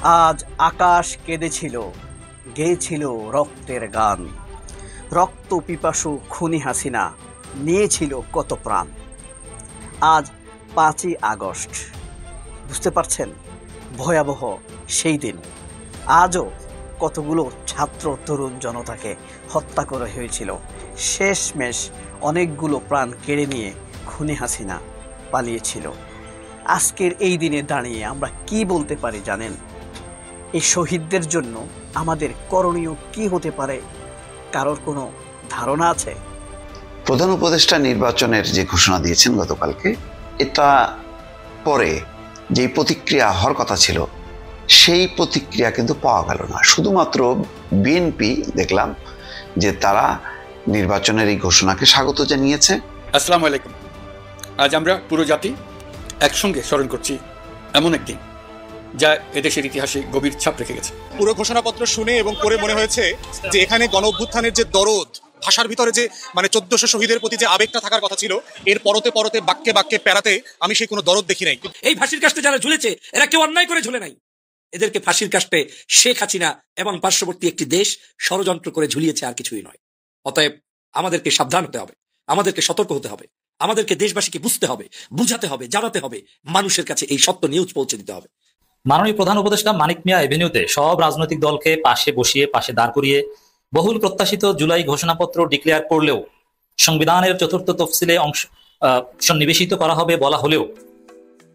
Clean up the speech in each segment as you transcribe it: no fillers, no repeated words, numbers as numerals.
আজ আকাশ কেঁদেছিল, গেয়েছিল রক্তের গান। রক্ত পিপাসু খুনি হাসিনা নিয়েছিল কত প্রাণ। আজ 5ই আগস্ট, বুঝতে পারছেন ভয়াবহ সেই দিন। আজও কতগুলো ছাত্র তরুণ জনতাকে হত্যা করা হয়েছিল। শেষমেশ অনেকগুলো প্রাণ কেড়ে নিয়ে খুনি হাসিনা পালিয়েছিল। আজকের এই দিনে দাঁড়িয়ে আমরা কি বলতে পারি জানেন? এই শহীদদের জন্য আমাদের করণীয় কি হতে পারে? কারোর কোনো ধারণা আছে? প্রধান উপদেষ্টা নির্বাচনের যে ঘোষণা দিয়েছেন গতকালকে, এটা পরে যে প্রতিক্রিয়া হওয়ার কথা ছিল সেই প্রতিক্রিয়া কিন্তু পাওয়া গেল না। শুধুমাত্র বিএনপি দেখলাম যে তারা নির্বাচনের এই ঘোষণাকে স্বাগত জানিয়েছে। আসসালামু আলাইকুম। আজ আমরা পুরো জাতি একসঙ্গে স্মরণ করছি এমন একদিন যা এদেশের ইতিহাসে গভীর ছাপ রেখে গেছে। পুরো ঘোষণাপত্র শুনে এবং পড়ে মনে হয়েছে যে এখানে গণ অভ্যুত্থানের যে দরদ, ভাষার ভিতরে যে 1400 শহীদের প্রতি যে আবেগটা থাকার কথা ছিল, এর পরতে পরতে বাক্যে বাক্যে পেরাতে আমি সেই কোনো দরদ দেখি নাই। এই ফাঁসির কাস্টে যারা ঝুলেছে এরা কেউ অন্যায় করে ঝুলে নাই। এদেরকে ফাঁসির কাস্টে শেখ হাসিনা এবং পার্শ্ববর্তী একটি দেশ ষড়যন্ত্র করে ঝুলিয়েছে, আর কিছুই নয়। অতএব আমাদেরকে সাবধান হতে হবে, আমাদেরকে সতর্ক হতে হবে, আমাদেরকে দেশবাসীকে বুঝতে হবে, বুঝাতে হবে, জানাতে হবে, মানুষের কাছে এই সত্য নিউজ পৌঁছে দিতে হবে। মাননীয় প্রধান উপদেষ্টা মানিক মিয়া এভিনিউতে সব রাজনৈতিক দলকে পাশে বসিয়ে, পাশে দাঁড় করিয়ে বহুল প্রত্যাশিত জুলাই ঘোষণাপত্র ডিক্লেয়ার করলেও, সংবিধানের 4th তফসিলে অংশ সন্নিবেশিত করা হবে বলা হলেও,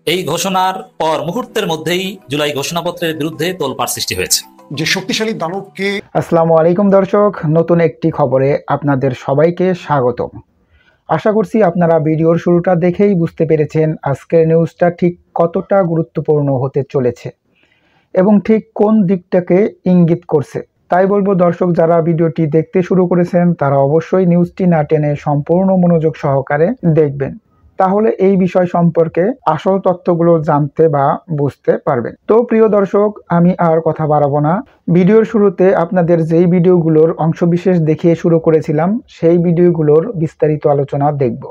এই ঘোষণার পর মুহূর্তের মধ্যেই জুলাই ঘোষণাপত্রের বিরুদ্ধে তোলপাড় সৃষ্টি হয়েছে। যে শক্তিশালী দানবকে। আসসালামু আলাইকুম দর্শক, নতুন একটি খবরে আপনাদের সবাইকে স্বাগতম। আশা করছি আপনারা ভিডিওর শুরুটা দেখেই বুঝতে পেরেছেন আজকের নিউজটা ঠিক কতটা গুরুত্বপূর্ণ হতে চলেছে এবং ঠিক কোন দিকটাকে ইঙ্গিত করছে। তাই বলবো দর্শক, যারা ভিডিওটি দেখতে শুরু করেছেন তারা অবশ্যই নিউজটি না টেনে সম্পূর্ণ মনোযোগ সহকারে দেখবেন, তাহলে এই বিষয় সম্পর্কে আসল তথ্যগুলো জানতে বা বুঝতে পারবেন। তো প্রিয় দর্শক, আমি আর কথা বাড়াবো না। ভিডিওর শুরুতে আপনাদের যেই ভিডিওগুলোর অংশবিশেষ দেখিয়ে শুরু করেছিলাম সেই ভিডিওগুলোর বিস্তারিত আলোচনা দেখব।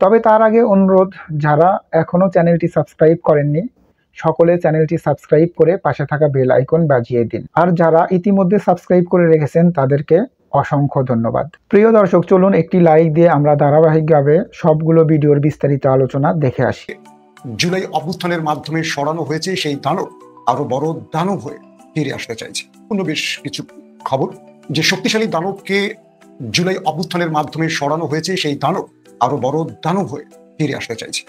তবে তার আগে অনুরোধ, যারা এখনো চ্যানেলটি সাবস্ক্রাইব করেননি সকলে চ্যানেলটি সাবস্ক্রাইব করে পাশে থাকা বেল আইকন বাজিয়ে দিন, আর যারা ইতিমধ্যে সাবস্ক্রাইব করে রেখেছেন তাদেরকে অসংখ্য ধন্যবাদ। প্রিয় দর্শক, চলুন একটি লাইক দিয়ে আমরা ধারাবাহিকভাবে সবগুলো ভিডিওর বিস্তারিত আলোচনা দেখে আসি। জুলাই অভ্যুত্থানের মাধ্যমে সরানো হয়েছে সেই দানব আরো বড় দানব হয়ে ফিরে আসতে চাইছে। অন্য বেশ কিছু খবর, যে শক্তিশালী দানবকে জুলাই অভ্যুত্থানের মাধ্যমে সরানো হয়েছে সেই দানব আরো বড় দানব হয়ে ফিরে আসতে চাইছে।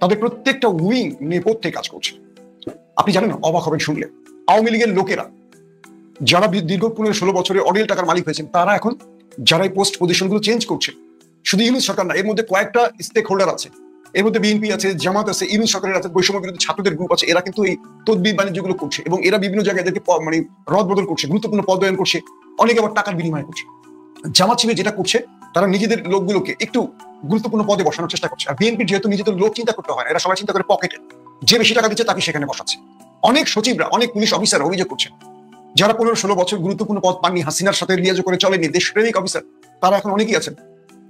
তাদের প্রত্যেকটা উইং নেপথ্যে কাজ করছে। আপনি জানেন, অবাক হবেন শুনলে, আওয়ামী লীগের লোকেরা যারা দীর্ঘ 15-16 বছরে অঢেল টাকার মালিক হয়েছেন, তারা এখন যারা এই পোস্ট পজিশনগুলো চেঞ্জ করছে, শুধু ইউনুস সরকার না, এর মধ্যে কয়েকটা স্টেক হোল্ডার আছে। এর মধ্যে বিএনপি আছে, জামাত আছে, ইউনুস সরকারের আছে, বৈষম্য বিরোধী ছাত্রদের গ্রুপ আছে। এরা কিন্তু এই তদবির বাণিজ্যগুলো করছে এবং এরা বিভিন্ন জায়গায় এদেরকে রদ বদল করছে, গুরুত্বপূর্ণ পদায়ন করছে, অনেকে আবার টাকার বিনিময় করছে। জামাত শিবির যেটা করছে, তারা নিজেদের লোকগুলোকে একটু গুরুত্বপূর্ণ পদে বসানোর চেষ্টা করছে। আর বিএনপির যেহেতু নিজেদের লোক চিন্তা করতে হয়, এরা সবাই চিন্তা করে পকেটে, যে বেশি টাকা দিচ্ছে তাকে সেখানে বসাচ্ছে। অনেক সচিবরা, অনেক পুলিশ অফিসার অভিযোগ করছেন, যারা 15-16 বছর গুরুত্বপূর্ণ পদ পাননি, হাসিনার সাথে লিয়াজো করে চলেনি, দেশপ্রেমিক অফিসার, তারা এখন অনেকেই আছেন,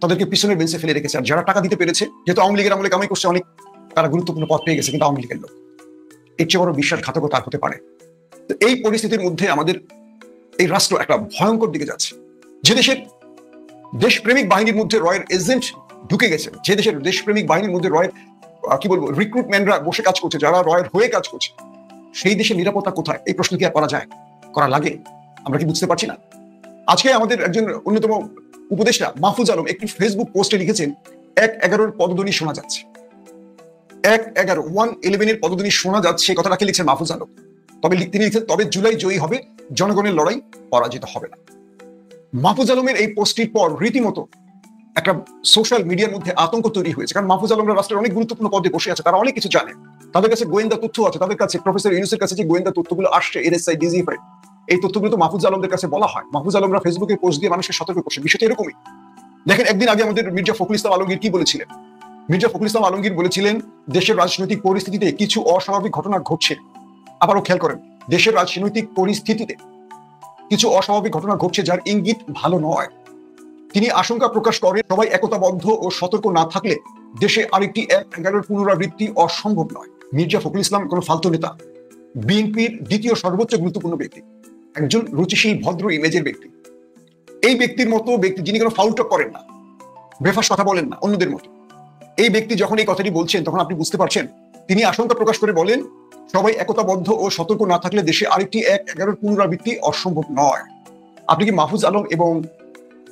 তাদেরকে পিছনের বেঞ্চে ফেলে রেখেছে। আর যারা টাকা দিতে পেরেছে, যেহেতু আওয়ামী লীগের আমলে কামাই করছে অনেক, তারা গুরুত্বপূর্ণ পদ পেয়ে গেছে, কিন্তু আওয়ামী লীগের লোক। এর চেয়ে বড় বিশ্বাসঘাতকতা আর হতে পারে? তো এই পরিস্থিতির মধ্যে আমাদের এই রাষ্ট্র একটা ভয়ঙ্কর দিকে যাচ্ছে। যে দেশের দেশপ্রেমিক বাহিনীর মধ্যে রয়ের এজেন্ট ঢুকে গেছে, যে দেশের দেশপ্রেমিক বাহিনীর মধ্যে রয়ের রিক্রুটমেন্টরা বসে কাজ করছে, যারা রয়ের হয়ে কাজ করছে, সেই দেশের নিরাপত্তা কোথায়? এই প্রশ্ন কি আর করা যায়, করা লাগে? আমরা কি বুঝতে পারছি না? আজকে আমাদের একজন অন্যতম উপদেষ্টা মাহফুজ আলম একটি ফেসবুক পোস্টে লিখেছেন, 1-11 পদধ্বনি শোনা যাচ্ছে। 1-11 পদধ্বনি শোনা যাচ্ছে, কথাটাকে লিখছেন মাহফুজ আলম। তবে তিনি লিখছেন, তবে জুলাই জয়ী হবে, জনগণের লড়াই পরাজিত হবে না। মাহফুজ আলমের এই পোস্টটির পর রীতিমতো একটা সোশ্যাল মিডিয়ার মধ্যে আতঙ্ক তৈরি হয়েছে, কারণ মাহফুজ আলমরা রাষ্ট্রের অনেক গুরুত্বপূর্ণ পদে বসে আছে, তারা অনেক কিছু জানে, তাদের কাছে গোয়েন্দা তথ্য আছে, তাদের কাছে প্রফেসর ইউনুসের কাছে যে গোয়েন্দা তথ্যগুলো আসছে, এনএসআই, ডিজিএফআই, এই তথ্যগুলো তো মাহফুজ আলমদের কাছে বলা হয়। মাহফুজ আলমরা ফেসবুকে পোস্ট দিয়ে মানুষকে সতর্ক করছে। বিষয়টা এরকমই। দেখেন, একদিন আগে আমাদের মির্জা ফখরুল ইসলাম আলমগীর কি বলেছিলেন? মির্জা ফখরুল ইসলাম আলমগীর বলেছিলেন, দেশের রাজনৈতিক পরিস্থিতিতে কিছু অস্বাভাবিক ঘটনা ঘটছে। আবারও খেয়াল করেন, দেশের রাজনৈতিক পরিস্থিতিতে কিছু অস্বাভাবিক ঘটনা ঘটছে, যার ইঙ্গিত ভালো নয়। তিনি আশঙ্কা প্রকাশ করেন, সবাই একতাবদ্ধ ও সতর্ক না থাকলে দেশে আরেকটি 1-11 পুনরাবৃত্তি অসম্ভব নয়। মির্জা ফখরুল ইসলাম কোনো ফালতু নেতা, বিএনপির দ্বিতীয় সর্বোচ্চ গুরুত্বপূর্ণ ব্যক্তি, একজন রুচিশীল ভদ্র ইমেজের ব্যক্তি। এই ব্যক্তির মতো ব্যক্তি যিনি কোনো ফাউল টক করেন না, বেফাস কথা বলেন না অন্যদের মতো, এই ব্যক্তি যখন এই কথাটি বলছেন তখন আপনি বুঝতে পারছেন তিনি আশঙ্কা প্রকাশ করে বলেন সবাই একতাবদ্ধ ও সতর্ক না থাকলে দেশে আরেকটি ১/১১ পুনরাবৃত্তি অসম্ভব নয়। আপনি কি মাহফুজ আলম এবং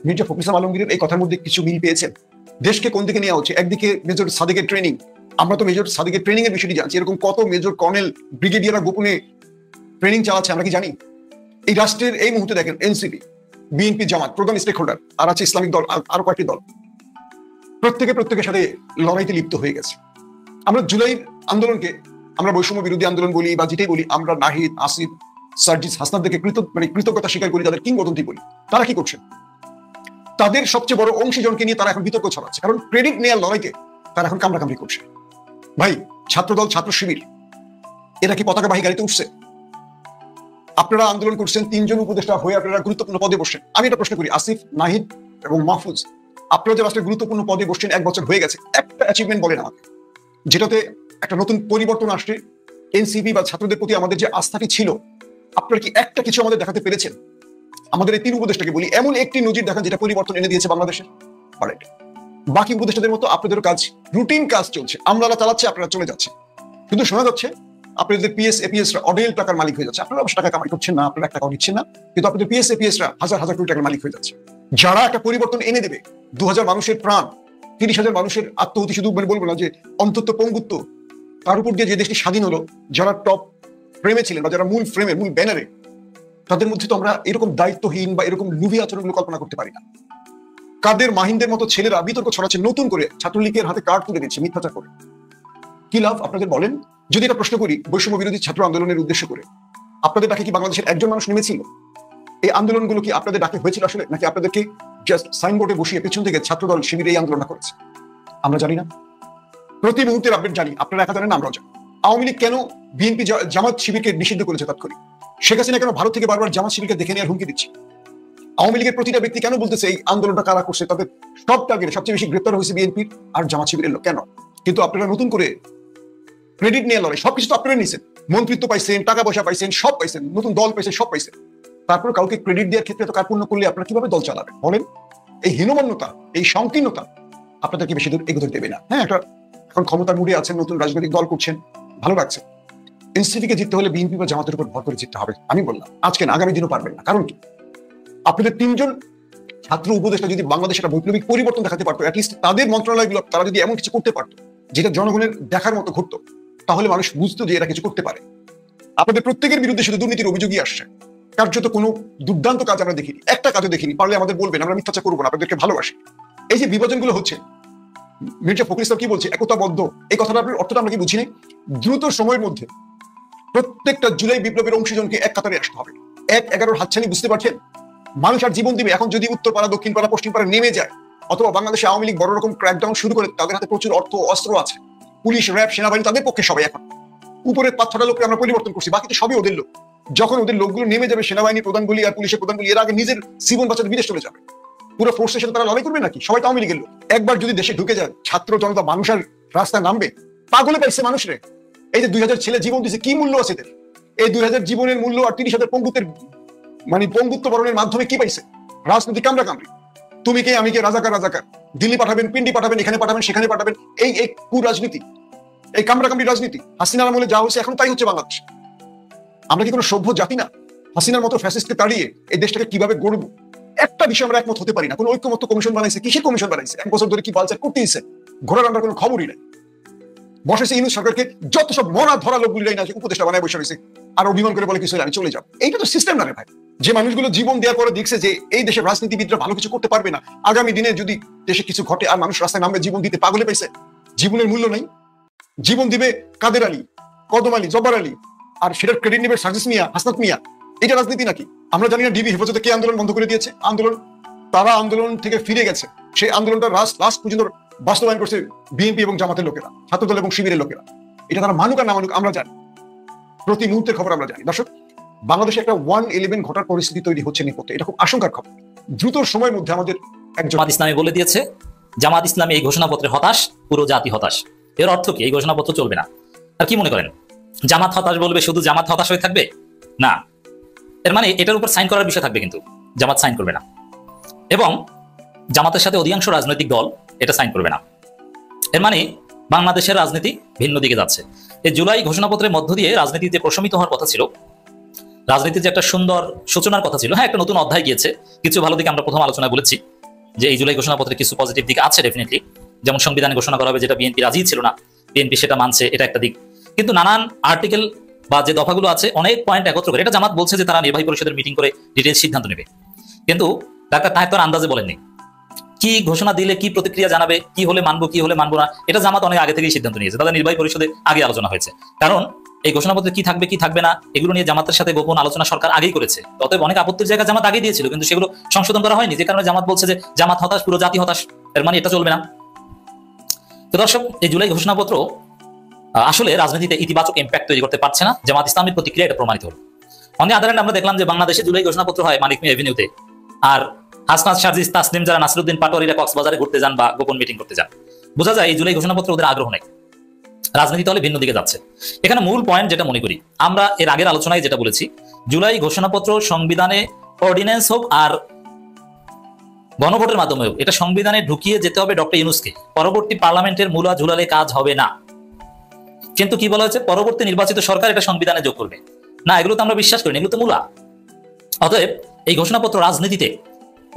মির্জা ফখরুল ইসলাম আলমগীরের এই কথার মধ্যে কিছু মিল পেয়েছেন? দেশকে কোন দিকে নেওয়া হচ্ছে? একদিকে মেজর সাদেকের ট্রেনিং, আমরা তো মেজর সাদেকের ট্রেনিং এর বিষয়টি জানছি, এরকম কত মেজর কর্নেল ব্রিগেডিয়াররা গোপনে ট্রেনিং চালাচ্ছে আমরা কি জানি? এই রাষ্ট্রের এই মুহূর্তে দেখেন এনসিপি, বিএনপি, জামাত প্রধান স্টেক হোল্ডার, আর আছে ইসলামিক দল, আরো কয়েকটি দল, প্রত্যেকের সাথে লড়াইতে লিপ্ত হয়ে গেছে। আমরা জুলাইয়ের আন্দোলনকে আমরা বৈষম্য বিরোধী আন্দোলন বলি বা যেটাই বলি, আমরা নাহিদ, আসিফ, সার্জিস, হাসনাতদেরকে কৃতজ্ঞতা স্বীকার করি, তাদের কিংবদন্তি বলি। তারা কি করছেন? তাদের সবচেয়ে বড় অংশীজনকে নিয়ে তারা এখন বিতর্ক ছড়াচ্ছে, কারণ ক্রেডিট নেওয়ার লড়াইকে তারা এখন কামড়াকামড়ি করছে। ভাই, ছাত্রদল, ছাত্র শিবির এরা কি পতাকাবাহী গাড়িতে উঠছে? আপনারা আন্দোলন করছেন, ৩ জন উপদেষ্টা হয়ে আপনারা গুরুত্বপূর্ণ পদে বসছেন। আমি এটা প্রশ্ন করি, আসিফ, নাহিদ এবং মাহফুজ, আপনারা যে রাষ্ট্রের গুরুত্বপূর্ণ পদে বসছেন, 1 বছর হয়ে গেছে, একটা অ্যাচিভমেন্ট বলেন আমাকে যেটাতে একটা নতুন পরিবর্তন আসছে, এনসিপি বা ছাত্রদের প্রতি আমাদের যে আস্থাটি ছিল, আপনারা কি একটা কিছু আমাদের দেখাতে পেরেছেন? আমাদের এই 3 উপদেষ্টাকে বলি, এমন একটি নজির দেখা যেটা পরিবর্তন এনে দিয়েছে বাংলাদেশের। বাকি উপদেষ্টাদের মতো আপনাদের কাজ, রুটিন কাজ চলছে, আমরা চালাচ্ছে, আপনারা চলে যাচ্ছে। শুধু শোনা যাচ্ছে আপনাদের পিএস এপিএসরা অডেল টাকার মালিক হয়ে যাচ্ছে। আপনারা অবশ্য টাকা কামাই করছেন না, আপনারা 1 টাকাও দিচ্ছেন না, কিন্তু আপনাদের পিএস এপিএসরা হাজার হাজার কোটি টাকার মালিক হয়ে যাচ্ছে। যারা একটা পরিবর্তন এনে দেবে, 2000 মানুষের প্রাণ, 30,000 মানুষের আত্মহতি, শুধু বলবো না যে অন্তত পঙ্গুত্ব, তার উপর দিয়ে যে দেশটি স্বাধীন হলো, যারা টপ ফ্রেমে ছিলেন বা যারা মূল ফ্রেমে, মূল ব্যানারে, তাদের মধ্যে তো আমরা এরকম দায়িত্বহীন বা এরকম লুভি আচরণগুলো কল্পনা করতে পারি না। কাদের মাহিন্দের মতো ছেলেরা বিতর্ক ছড়াচ্ছে, নতুন করে ছাত্রলীগের হাতে কার্ড তুলে দিচ্ছে মিথ্যাচার করে। কি লাভ আপনাদের বলেন? যদি এটা প্রশ্ন করি বৈষম্য বিরোধী ছাত্র আন্দোলনের উদ্দেশ্য করে, আপনাদের ডাকে কি বাংলাদেশের একজন মানুষ নেমেছিল? এই আন্দোলনগুলো কি আপনাদের ডাকে হয়েছিল আসলে, নাকি আপনাদেরকে জাস্ট সাইনবোর্ডে বসিয়ে পেছন থেকে ছাত্রদল শিবির এই আন্দোলনটা করেছে? আমরা জানি না, প্রতি মুহূর্তের আপডেট জানি, আপনারা একা জানেন, আমরাও জানি। আওয়ামী লীগ কেন বিএনপি জামাত শিবিরকে নিষিদ্ধ করেছে তাৎক্ষণিক? শেখ হাসিনা কেন ভারত থেকে বারবার জামাত শিবিরকে দেখে নেওয়ার হুমকি দিচ্ছে? আওয়ামী লীগের প্রতিটা ব্যক্তি কেন বলতেছে এই আন্দোলনটা কারা করছে, তাদের সব টার্গেটে সবচেয়ে বেশি গ্রেপ্তার হয়েছে বিএনপির আর জামাত শিবিরের লোক? কেন? কিন্তু আপনারা নতুন করে ক্রেডিট নিয়ে লড়াই, সবকিছু তো আপনারা নিয়েছেন, মন্ত্রিত্ব পাইছেন, টাকা পয়সা পাইছেন, সব পাইছেন, নতুন দল পাইছেন, সব পাইছেন। তারপর কাউকে ক্রেডিট দেওয়ার ক্ষেত্রে তো কার্পণ্য করলে আপনারা কিভাবে দল চালাবেন বলেন? এই হীনমন্যতা, এই সংকীর্ণতা আপনাদেরকে বেশি দূর এগোতে দেবে না। হ্যাঁ, একটা এখন ক্ষমতার মুডে আছেন, নতুন রাজনৈতিক দল করছেন, ভালো লাগছে। এনসিপিকে জিততে হলে বিএনপি বা জামাতের উপর ভর করে জিততে হবে। আমি বললাম আজকে না, আগামী দিনও পারবেন না। কারণ কি? আপনাদের 3 জন ছাত্র উপদেষ্টা যদি বাংলাদেশে একটা বৈপ্লবিক পরিবর্তন দেখাতে পারতো, অ্যাটলিস্ট তাদের মন্ত্রণালয়গুলো তারা যদি এমন কিছু করতে পারতো যেটা জনগণের দেখার মতো ঘটতো, তাহলে মানুষ বুঝতো যে এরা কিছু করতে পারে। আপনাদের প্রত্যেকের বিরুদ্ধে শুধু দুর্নীতির অভিযোগই আসছে, কার্যত কোনো দুর্দান্ত কাজ আমরা দেখিনি, একটা কাজও দেখিনি। পারলে আমাদের বলবেন, আমরা মিথ্যাচার করবো না, আপনাদেরকে ভালোবাসি। এই যে বিভাজনগুলো হচ্ছে, মির্জা ফখরুল ইসলাম কি বলছে, একতাবদ্ধ, এই কথাটা আপনার অর্থটা আমরা কি বুঝি নাই? দ্রুত সময়ের মধ্যে প্রত্যেকটা জুলাই বিপ্লবের অংশীজনকে এক কাতারে আসতে হবে। 1/11 হাতছানি, বুঝতে পারছেন? মানুষ আর জীবন দিবে। এখন যদি উত্তরপাড়া, দক্ষিণপাড়া, পশ্চিমপাড়া নেমে যায়, অথবা বাংলাদেশে আওয়ামী লীগ বড় রকম ক্র্যাকডাউন শুরু করে, তাদের হাতে প্রচুর অর্থ অস্ত্র আছে, পুলিশ, র্যাব, সেনাবাহিনী তাদের পক্ষে সবাই। এখন উপরের 5-6টা লোককে আমরা পরিবর্তন করছি, বাকি তো সবই ওদের লোক। যখন ওদের লোকগুলো নেমে যাবে, সেনাবাহিনীর প্রধানগুলি আর পুলিশের প্রধানগুলি এর আগে নিজের জীবন বাঁচাতে বিদেশ চলে যাবে। পুরো ফোর্সের সাথে তারা লড়াই করবে নাকি? সবাই তো আওয়ামী লীগের লোক। একবার যদি দেশে ঢুকে যায়, ছাত্র জনতা মানুষ আর রাস্তায় নামবে। পাগলে পাইছে মানুষরে। এই যে 2000 ছেলে জীবন দিচ্ছে, কি মূল্য আছে এদের? এই 2000 জীবনের মূল্য আর 30,000 পঙ্গুত্বের পঙ্গুত্ব বরণের মাধ্যমে কি পাইছে? রাজনীতি কামড়া কামড়ি, তুমি কে আমি কে, রাজাকার রাজাকার, দিল্লি পাঠাবেন, পিন্ডি পাঠাবেন, এখানে পাঠাবেন, সেখানে পাঠাবেন, এই রাজনীতি, এই কামড়া কামড়ি রাজনীতি। হাসিনার আমলে যা হচ্ছে এখন তাই হচ্ছে বাংলাদেশ। আমরা কি কোনো সভ্য জাতি না? হাসিনার মতো ফ্যাসিস্টকে তাড়িয়ে এই দেশটাকে কিভাবে গড়বো, একটা বিষয় আমরা একমত হতে পারি না। কোনো ঐক্যমত্য কমিশন বানাইছে, কিসের কমিশন বানাইছে? 1 বছর ধরে কি বালচার করতেইছে, ঘোরার আমরা কোনো খবরই নাই। বসেছে ইউনূস সরকারকে, যত সব মরা ধরা লোকগুলি না উপদেষ্টা বানায় বসে রয়েছে, আর অভিমান করে বলে কিছু আমি চলে যাবো। এইটা তো সিস্টেম না রে ভাই। যে মানুষগুলো জীবন দেওয়ার পরে দেখছে যে এই দেশের রাজনীতিবিদরা ভালো কিছু করতে পারবে না, আগামী দিনে যদি দেশে কিছু ঘটে আর মানুষ রাস্তায় নামবে জীবন দিতে, পাগলে পাইছে। জীবনের মূল্য নাই। জীবন দিবে কাদের আলী, কদম আলী, জব্বার আলী, আর সেটার ক্রেডিট নেবে সার্জিস মিয়া, হাসনাত মিয়া। এটা রাজনীতি নাকি? আমরা জানি না ডিবি হেফাজতে কে আন্দোলন বন্ধ করে দিয়েছে। তারা আন্দোলন থেকে ফিরে গেছে, সেই আন্দোলনটা লাস্ট পর্যন্ত বাস্তবায়ন করছে বিএনপি এবং জামাতের লোকেরা, ছাত্রদল এবং শিবিরের লোকেরা। এটা তারা মানুক আর না মানুক আমরা জানি, প্রতি মুহূর্তের খবর আমরা জানি। দর্শক, বাংলাদেশে একটা 1/11 ঘটার পরিস্থিতি তৈরি হচ্ছে নেপথ্যে, এটা খুব আশঙ্কার খবর। দ্রুত সময়ের মধ্যে আমাদের একজন জামাত ইসলামী বলে দিয়েছে, জামাত ইসলামী এই ঘোষণাপত্রে হতাশ, পুরো জাতি হতাশ। এর অর্থ কি? এই ঘোষণাপত্র চলবে না। আর কি মনে করেন জামাত হতাশ বলবে, শুধু জামাত হতাশ হয়ে থাকবে না, এর মানে এটার উপর সাইন করার বিষয় থাকবে, কিন্তু জামাত সাইন করবে না, এবং জামাতের সাথে অধিকাংশ রাজনৈতিক দল এটা সাইন করবে না। এর মানে বাংলাদেশের রাজনীতি ভিন্ন দিকে যাচ্ছে। এই জুলাই ঘোষণাপত্রের মধ্য দিয়ে রাজনীতি যে প্রশমিত হওয়ার কথা ছিল, রাজনীতির যে একটা সুন্দর সূচনার কথা ছিল, হ্যাঁ একটা নতুন অধ্যায় গিয়েছে। কিছু ভালো দিকে আমরা প্রথম আলোচনায় বলেছি যে এই জুলাই ঘোষণাপত্রে কিছু পজিটিভ দিক আছে ডেফিনেটলি, যেমন সংবিধানে ঘোষণা করা হবে, যেটা বিএনপি রাজি ছিল না, বিএনপি সেটা মানছে, এটা একটা দিক। কিন্তু নানান আর্টিকেল বা যে দফাগুলো আছে অনেক পয়েন্ট একত্র করে, এটা জামাত বলছে যে তারা নির্বাহী পরিষদের মিটিং করে ডিটেইলস সিদ্ধান্ত নেবে, কিন্তু ডাক্তার তাহের তো আন্দাজে বলেননি কি ঘোষণা দিলে কি প্রতিক্রিয়া জানাবে, কি হলে মানবো কি হলে মানবো না, এটা জামাত অনেক আগে থেকেই সিদ্ধান্ত নিয়েছে, তাদের নির্বাহী পরিষদে আগে আলোচনা হয়েছে। কারণ এই ঘোষণাপত্রে কি থাকবে কি থাকবে না এগুলো নিয়ে জামাতের সাথে গোপন আলোচনা সরকার আগেই করেছে, অতএব অনেক আপত্তির জায়গা জামাত আগে দিয়েছিল, কিন্তু সেগুলো সংশোধন করা হয়নি, যে কারণে জামাত বলছে যে জামাত হতাশ, পুরো জাতি হতাশ, এর মানে এটা চলবে না। তো দর্শক, এই জুলাই ঘোষণাপত্র আসলে রাজনীতিতে ইতিবাচক ইম্প্যাক্ট তৈরি করতে পারছে না, জামাত ইসলামের প্রতিক্রিয়া এটা প্রমাণিত হলো। অন দি আদার হ্যান্ড আমরা দেখলাম যে বাংলাদেশে জুলাই ঘোষণাপত্র হয় মানিক মিয়া এভিনিউতে, আর হাসনাত, সার্জিস, তাসনিম, যারা নাসিরউদ্দিন পাটোয়ারিরা কক্সবাজারে ঘুরতে যান বা গোপন মিটিং করতে যান, বোঝা যায় এই জুলাই ঘোষণাপত্র ওদের আগ্রহ নেই, রাজনীতি তাহলে ভিন্ন দিকে যাচ্ছে। এখানে মূল পয়েন্ট যেটা মনে করি, আমরা এর আগের আলোচনায় যেটা বলেছি, জুলাই ঘোষণাপত্র সংবিধানে অর্ডিন্যান্স হোক আর গণভোটের মাধ্যমে হোক, এটা সংবিধানে ঢুকিয়ে যেতে হবে ডক্টর ইউনূসকে, পরবর্তী পার্লামেন্টের মূলা ঝুলালে কাজ হবে না। কিন্তু কি বলা হয়েছে, পরবর্তী নির্বাচিত সরকার এটা সংবিধানে যোগ করবে না, এগুলো তো আমরা বিশ্বাস করি না, এগুলো তো মূলা। অতএব এই ঘোষণাপত্র রাজনীতিতে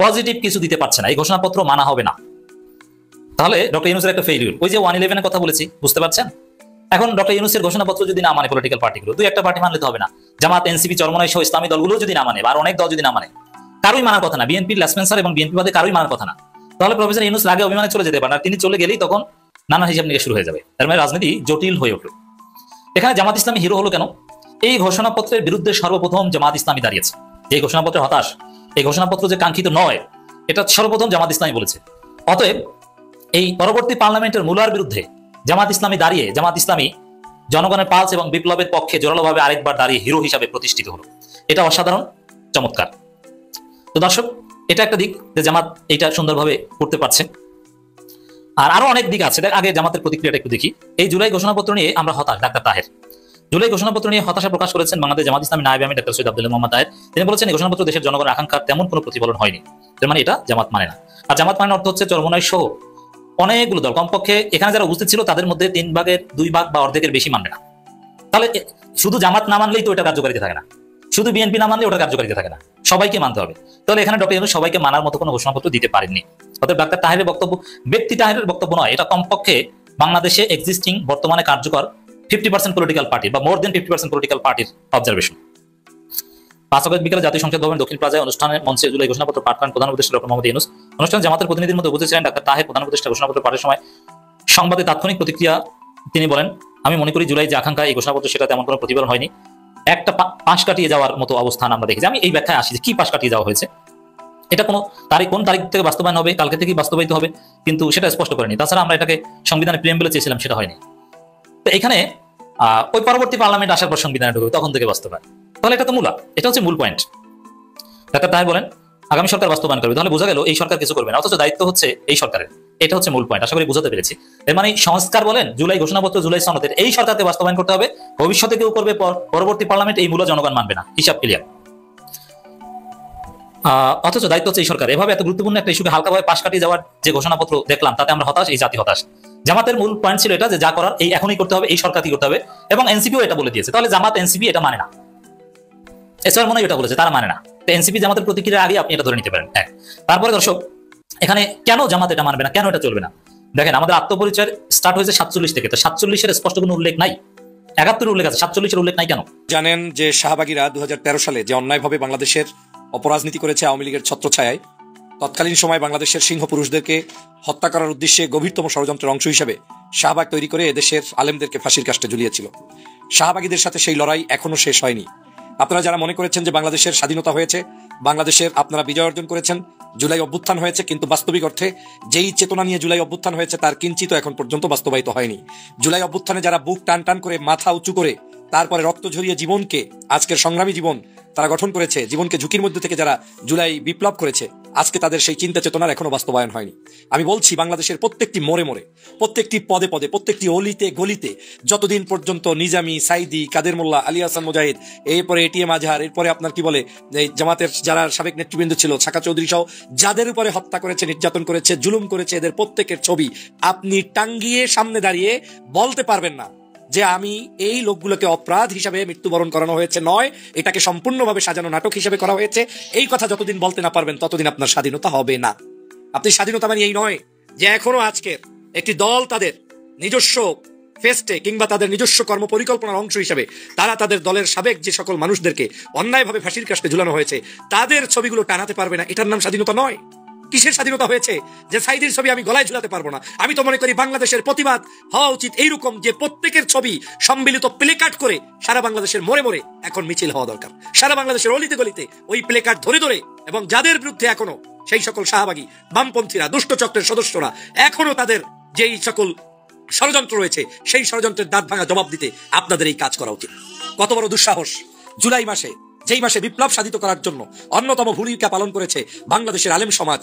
পজিটিভ কিছু দিতে পারছে না, এই ঘোষণাপত্র মানা হবে না। তাহলে ডক্টর ইউনূসের একটা ফেইলিউর, ওই যে 111 এর কথা বলেছি, বুঝতে পারছেন? এখন ডক্টর ইউনূসের ঘোষণাপত্র যদি না মানে পলিটিক্যাল পার্টিগুলো, দুই একটা পার্টি মানলে তো হবে না, জামাত, এনসিপি, চরমনাই সহ ইসলামী দলগুলো যদি না মানে, বা অনেক দল যদি না মানে, কারোই মানার কথা না, বিএনপির লেসপেন্সার এবং বিএনপি বাদে কারোই মানার কথা না, তাহলে প্রফেসর ইউনূস আগে অভিমানে চলে যেতে পারেন, আর তিনি চলে গেলেই তখন নানা হিসাব নিয়ে শুরু হয়ে যাবে, এর মানে রাজনীতি জটিল হয়ে উঠল। এখানে জামাত ইসলামী হিরো হলো কেন? এই ঘোষণাপত্রের বিরুদ্ধে সর্বপ্রথম জামাত ইসলামী দাঁড়িয়েছে, এই ঘোষণাপত্রে হতাশ, এই ঘোষণাপত্র যে কাঙ্ক্ষিত নয়, এটা সর্বপ্রথম জামাত ইসলামী বলেছে। অতএব এই পরবর্তী পার্লামেন্টের মূলার বিরুদ্ধে জামাত ইসলামী দাঁড়িয়ে, জামাত ইসলামী জনগণের পালস এবং বিপ্লবের পক্ষে জোরালোভাবে আরেকবার দাঁড়িয়ে হিরো হিসাবে প্রতিষ্ঠিত হলো, এটা অসাধারণ, চমৎকার। তো দর্শক, এটা একটা দিক যে জামাত এইটা সুন্দরভাবে করতে পারছে, আর আরো অনেক দিক আছে। আগে জামাতের প্রতিক্রিয়াটা একটু দেখি। এই জুলাই ঘোষণাপত্র নিয়ে আমরা হতাশ, ডাক্তার তাহের জুলাই ঘোষণাপত্র নিয়ে হতাশা প্রকাশ করেছেন বাংলাদেশ জামাত ইসলামী নায়েবে আমির ডাক্তার সৈয়দ আব্দুল মোহাম্মদ তাহের। তিনি বলেছেন এই ঘোষণাপত্র দেশের জনগণের আকাঙ্ক্ষার তেমন কোনো প্রতিফলন হয়নি, তার মানে এটা জামাত মানে না। আর জামাত মানে অর্থ হচ্ছে চরমনাই সহ অনেকগুলো দল, কমপক্ষে এখানে যারা উপস্থিত ছিল তাদের মধ্যে 3 ভাগের 2 ভাগ বা অর্ধেকের বেশি মানবে না। তাহলে শুধু জামাত না মানলেই তো এটা কার্যকারিতা থাকে না, শুধু বিএনপি না মানলে ওটা কার্যকারিতা থাকে না, সবাইকে মানতে হবে। তাহলে এখানে ডক্টর ইউনূস সবাইকে মানার মতো কোনো ঘোষণাপত্র দিতে পারেননি। অর্থাৎ ডাক্তার তাহেরের বক্তব্য ব্যক্তি তাহেরের বক্তব্য নয়, এটা কমপক্ষে বাংলাদেশে এক্সিস্টিং বর্তমানে কার্যকর 50% পলিটিক্যাল পার্টি বা মোর দেন 50% পলিটিক্যাল পার্টির অবজারভেশন। 5 আগস্ট বিকেলে জাতীয় সংসদ ভবন দক্ষিণ প্লাজায় অনুষ্ঠানের মঞ্চে জুলাই ঘোষণাপত্র পাঠ করেন প্রধান উপদেষ্টা ডক্টর মোহাম্মদ ইউনূস। অনুষ্ঠানে জামাতের প্রতিনিধির মধ্যে উপস্থিত ছিলেন ডাক্তার তাহের। প্রধান উপদেষ্টা ঘোষণাপত্র পাঠের সময় সংবাদে তাৎক্ষণিক প্রতিক্রিয়া তিনি বলেন, আমি মনে করি জুলাই যে আকাঙ্ক্ষা এই ঘোষণাপত্র সেটা তেমন কোনো প্রতিফলন হয়নি, একটা পাশ কাটিয়ে যাওয়ার মতো অবস্থান আমরা দেখেছি। আমি এই ব্যাখ্যায় আসি যে কি পাশ কাটিয়ে যাওয়া হয়েছে, এটা কোন তারিখ থেকে বাস্তবায়ন হবে, কালকে থেকেই বাস্তবায়িত হবে, কিন্তু সেটা স্পষ্ট করেনি। তাছাড়া আমরা এটাকে সংবিধানে প্রিএম্বলে চেয়েছিলাম, সেটা হয়নি। তো এখানে ওই পরবর্তী পার্লামেন্ট আসার পর সংবিধানে ঢুকবে, তখন থেকে বাস্তবায়ন, তাহলে এটা তো মূলা, এটা হচ্ছে মূল পয়েন্ট। ডাক্তার তাহের বলেন আগামী সরকার বাস্তবায়ন করবে, তাহলে বোঝা গেল এই সরকার কিছু করবে না, অথচ দায়িত্ব হচ্ছে এই সরকারের। এটা হচ্ছে মূল পয়েন্ট, আশা করি বুঝাতে পেরেছি। এর মানে সংস্কার বলেন, জুলাই ঘোষণাপত্র, জুলাই সনদের এই সরকারকে বাস্তবায়ন করতে হবে, ভবিষ্যতে কেউ করবে, পরবর্তী পার্লামেন্ট এই মূলা জনগণ মানবে না, হিসাব ক্লিয়ার। অথচ দায়িত্ব হচ্ছে এই সরকার। এভাবে এত গুরুত্বপূর্ণ একটা ইস্যুকে হালকাভাবে পাশ কাটিয়ে যাওয়ার যে ঘোষণাপত্র দেখলাম, তাতে আমরা হতাশ, এই জাতি হতাশ। জামাতের মূল পয়েন্ট ছিল এটা যে যা করার এই এখনই করতে হবে, এই সরকারই করতে হবে, এবং এনসিপিও এটা বলে দিয়েছে। তাহলে জামাত এনসিপি এটা মানে না, এসআর মনে এটা বলেছে, তারা মানে না। তো এনসিপি জামাতের প্রতিক্রিয়া আগে আপনি এটা ধরে নিতে পারেন। তারপরে দর্শক, এখানে কেন জামাত এটা মানবে না, কেন এটা চলবে না? দেখেন, আমাদের আত্মপরিচয় স্টার্ট হয়েছে 47 থেকে, তো 47-এর স্পষ্ট কোনো উল্লেখ নাই, 71-এর উল্লেখ আছে, 47-এর উল্লেখ নাই কেন? জানেন যে শাহবাগীরা 2013 সালে যে অন্যায়ভাবে বাংলাদেশের অপরাজনীতি করেছে আওয়ামী লীগের ছত্রছায়ায়, তৎকালীন সময় বাংলাদেশের সিংহ পুরুষদেরকে হত্যা করার উদ্দেশ্যে গভীরতম ষড়যন্ত্রের অংশ হিসেবে শাহবাগ তৈরি করে এদেশের আলেমদেরকে ফাঁসির কাস্টে ঝুলিয়েছিল। শাহবাগীদের সাথে সেই লড়াই এখনো শেষ হয়নি। আপনারা যারা মনে করেছেন যে বাংলাদেশের স্বাধীনতা হয়েছে, বাংলাদেশের আপনারা বিজয় অর্জন করেছেন, জুলাই অভ্যুত্থান হয়েছে, কিন্তু বাস্তবিক অর্থে যেই চেতনা নিয়ে জুলাই অভ্যুত্থান হয়েছে তার কিঞ্চিত এখন পর্যন্ত বাস্তবায়িত হয়নি। জুলাই অভ্যুত্থানে যারা বুক টান টান করে, মাথা উঁচু করে, তারপরে রক্ত ঝরিয়ে জীবনকে, আজকের সংগ্রামী জীবন তারা গঠন করেছে, জীবনকে ঝুঁকির মধ্যে থেকে যারা জুলাই বিপ্লব করেছে, আজকে তাদের সেই চিন্তা চেতনার এখনো বাস্তবায়ন হয়নি। আমি বলছি বাংলাদেশের প্রত্যেকটি মোড়ে মোড়ে, প্রত্যেকটি পদে পদে, প্রত্যেকটি অলিতে গলিতে যতদিন পর্যন্ত নিজামী, সাইদি, কাদের মোল্লা, আলী হাসান মুজাহিদ, এরপরে এটিএম আজহার, এরপরে আপনার কি বলে এই জামাতের যারা সাবেক নেতৃবৃন্দ ছিল, ছাকা চৌধুরী সহ যাদের উপরে হত্যা করেছে, নির্যাতন করেছে, জুলুম করেছে, এদের প্রত্যেকের ছবি আপনি টাঙ্গিয়ে সামনে দাঁড়িয়ে বলতে পারবেন না যে আমি এই লোকগুলোকে অপরাধ হিসাবে মৃত্যুবরণ করানো হয়েছে নয়, এটাকে সম্পূর্ণভাবে সাজানো নাটক হিসেবে করা হয়েছে। এই কথা যতদিন বলতে না পারবেন ততদিন আপনার স্বাধীনতা হবে না। আপনি স্বাধীনতা মানে এই নয় যে এখনো আজকের একটি দল তাদের নিজস্ব ফেস্টে কিংবা তাদের নিজস্ব কর্ম পরিকল্পনার অংশ হিসেবে তারা তাদের দলের সাবেক যে সকল মানুষদেরকে অন্যায়ভাবে ফাঁসির কাস্টে ঝুলানো হয়েছে তাদের ছবিগুলো টানাতে পারবে না। এটার নাম স্বাধীনতা নয়। কিসের স্বাধীনতা হয়েছে যে সাইদির ছবি আমি গলায় ঝুলাতে পারবো না? আমি তো মনে করি বাংলাদেশের প্রতিবাদ হওয়া উচিত এইরকম যে প্রত্যেকের ছবি সম্মিলিত প্লেকার্ড করে সারা বাংলাদেশের মোড়ে মোড়ে এখন মিছিল হওয়া দরকার, সারা বাংলাদেশের অলিতে গলিতে ওই প্লেকার্ড ধরে ধরে, এবং যাদের বিরুদ্ধে এখনো সেই সকল শাহবাগী বামপন্থীরা, দুষ্ট চক্রের সদস্যরা এখনো তাদের যেই সকল ষড়যন্ত্র রয়েছে সেই ষড়যন্ত্রের দাঁত ভাঙা জবাব দিতে আপনাদের এই কাজ করা উচিত। কত বড় দুঃসাহস! জুলাই মাসে, যেই মাসে বিপ্লব সাধিত করার জন্য অন্যতম ভূমিকা পালন করেছে বাংলাদেশের আলেম সমাজ,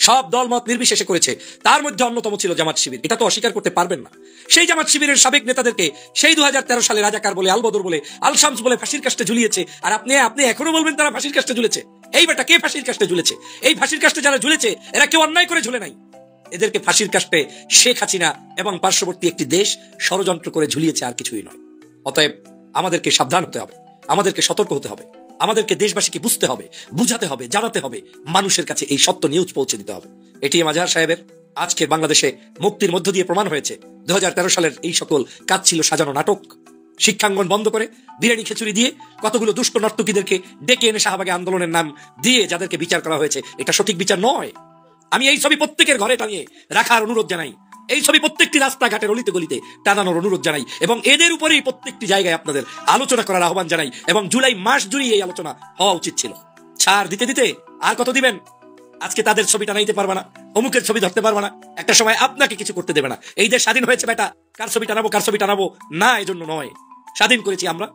সব দলমত নির্বিশেষে করেছে, তার মধ্যে অন্যতম ছিল জামাত শিবির। এটা তো অস্বীকার করতে পারবেন না। সেই জামাত শিবিরের সাবেক নেতাদেরকে সেই 2013 সালে রাজাকার বলে, আলবদর বলে, আলশামস বলে ফাঁসির কাস্টে ঝুলিয়েছে, আর আপনি এখনো বলবেন তারা ফাঁসির কাস্টে ঝুলেছে? এই বেটা কে ফাঁসির কাস্টে ঝুলেছে? এই ফাঁসির কাস্টে যারা ঝুলেছে এরা কেউ অন্যায় করে ঝুলে নাই। এদেরকে ফাঁসির কাস্টে শেখ হাসিনা এবং পার্শ্ববর্তী একটি দেশ ষড়যন্ত্র করে ঝুলিয়েছে, আর কিছুই নয়। অতএব আমাদেরকে সাবধান হতে হবে, আমাদেরকে সতর্ক হতে হবে, আমাদেরকে দেশবাসীকে বুঝতে হবে, বুঝাতে হবে, জানাতে হবে, মানুষের কাছে এই সত্য নিউজ পৌঁছে দিতে হবে। এটিএম আজহার সাহেবের আজকের বাংলাদেশে মুক্তির মধ্য দিয়ে প্রমাণ হয়েছে 2013 সালের এই সকল কাজ ছিল সাজানো নাটক। শিক্ষাঙ্গন বন্ধ করে বিরিয়ানি খিচুড়ি দিয়ে কতগুলো দুষ্ট নর্তকীদেরকে ডেকে এনে শাহবাগে আন্দোলনের নাম দিয়ে যাদেরকে বিচার করা হয়েছে, এটা সঠিক বিচার নয়। আমি এই ছবি প্রত্যেকের ঘরে টানিয়ে রাখার অনুরোধ জানাই, এই ছবি প্রত্যেকটি রাস্তাঘাটের অলিতে গলিতে টানানোর অনুরোধ জানাই, এবং এদের উপরেই প্রত্যেকটি জায়গায় আপনাদের আলোচনা করার আহ্বান জানাই। এবং জুলাই মাস জুড়ে এই আলোচনা হওয়া উচিত ছিল। ছাড় দিতে দিতে আর কত দিবেন? আজকে তাদের ছবি টানাইতে পারবে না, অমুকের ছবি ধরতে পারবে না, একটা সময় আপনাকে কিছু করতে দেবে না। এই দেশ স্বাধীন হয়েছে বেটা, কার ছবি টানাবো কার ছবি টানাবো না এজন্য নয়। স্বাধীন করেছি আমরা,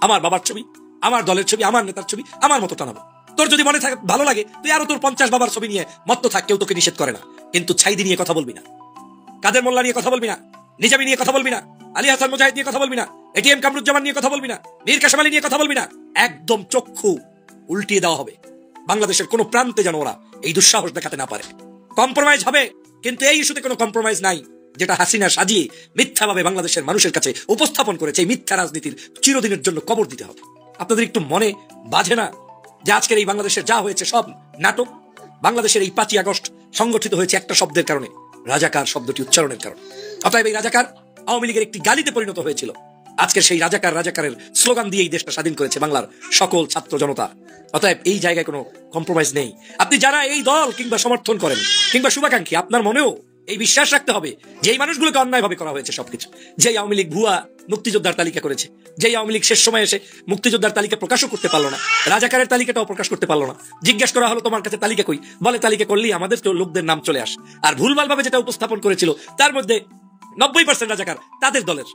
আমার বাবার ছবি, আমার দলের ছবি, আমার নেতার ছবি আমার মতো টানাবো। তোর যদি মনে থাকে ভালো লাগে তুই আরো তোর 50 বাবার ছবি নিয়ে মত্ত থাক, কেউ তোকে নিষেধ করে না। কিন্তু ছাইদি নিয়ে কথা বলবি না, কাদের মোল্লা নিয়ে কথা বলবি না, নিজামী নিয়ে কথা বলবি না, আলী হাসান মুজাহিদ নিয়ে কথা বলবি না, এটিএম কামরুজ্জামান নিয়ে কথা বলবি না, মীর কাসেম আলী নিয়ে কথা বলবি না। একদম চক্ষু উল্টিয়ে দেওয়া হবে। বাংলাদেশের কোনো প্রান্তে যেন ওরা এই দুঃসাহস দেখাতে না পারে। কম্প্রোমাইজ হবে, কিন্তু এই ইস্যুতে কোনো কম্প্রোমাইজ নাই। যেটা হাসিনা সাজিয়ে মিথ্যাভাবে বাংলাদেশের মানুষের কাছে উপস্থাপন করেছে, এই মিথ্যা রাজনীতির চিরদিনের জন্য কবর দিতে হবে। আপনাদের একটু মনে বাজে না যে আজকের এই বাংলাদেশের যা হয়েছে সব নাটক? বাংলাদেশের এই 5ই আগস্ট সংগঠিত হয়েছে একটা শব্দের কারণে, রাজাকার শব্দটি উচ্চারণের কারণে। অতএব এই রাজাকার আওয়ামী লীগের একটি গালিতে পরিণত হয়েছিল। আজকের সেই রাজাকারের স্লোগান দিয়ে এই দেশটা স্বাধীন করেছে বাংলার সকল ছাত্র জনতা। অতএব এই জায়গায় কোনো কম্প্রোমাইজ নেই। আপনি যারা এই দল কিংবা সমর্থন করেন কিংবা শুভাকাঙ্ক্ষী, আপনার মনেও এই বিশ্বাস রাখতে হবে যে এই মানুষগুলোকে অন্যায়ভাবে করা হয়েছে সবকিছু। যেই আওয়ামী লীগ ভুয়া মুক্তিযোদ্ধার তালিকা করেছে, যেই আওয়ামী লীগ শেষ সময় এসে মুক্তিযোদ্ধার তালিকা প্রকাশও করতে পারলো না, রাজাকারের তালিকাটাও প্রকাশ করতে পারলো না। জিজ্ঞেস করা হলো তোমার কাছে তালিকা কই, বলে তালিকা করলেই আমাদের তো লোকদের নাম চলে আসে। আর ভুলভাল ভাবে যেটা উপস্থাপন করেছিল তার মধ্যে 90% রাজাকার তাদের দলের,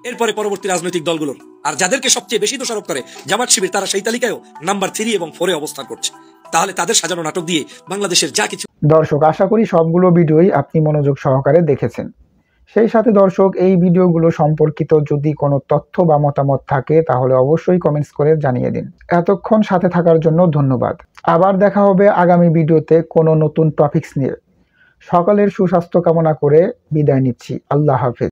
এরপরে পরবর্তী রাজনৈতিক দলগুলোর। আর যাদেরকে সবচেয়ে বেশি দোষারোপ করে জামাত শিবির, তারা সেই তালিকায়ও নাম্বার 3 এবং 4 অবস্থান করছে। তাহলে তাদের সাজানো নাটক দিয়ে বাংলাদেশের যা কিছু। দর্শক, আশা করি সবগুলো ভিডিওই আপনি মনোযোগ সহকারে দেখেছেন। সেই সাথে দর্শক, এই ভিডিওগুলো সম্পর্কিত যদি কোনো তথ্য বা মতামত থাকে তাহলে অবশ্যই কমেন্টস করে জানিয়ে দিন। এতক্ষণ সাথে থাকার জন্য ধন্যবাদ। আবার দেখা হবে আগামী ভিডিওতে কোনো নতুন টপিকস নিয়ে। সকলের সুস্বাস্থ্য কামনা করে বিদায় নিচ্ছি। আল্লাহ হাফেজ।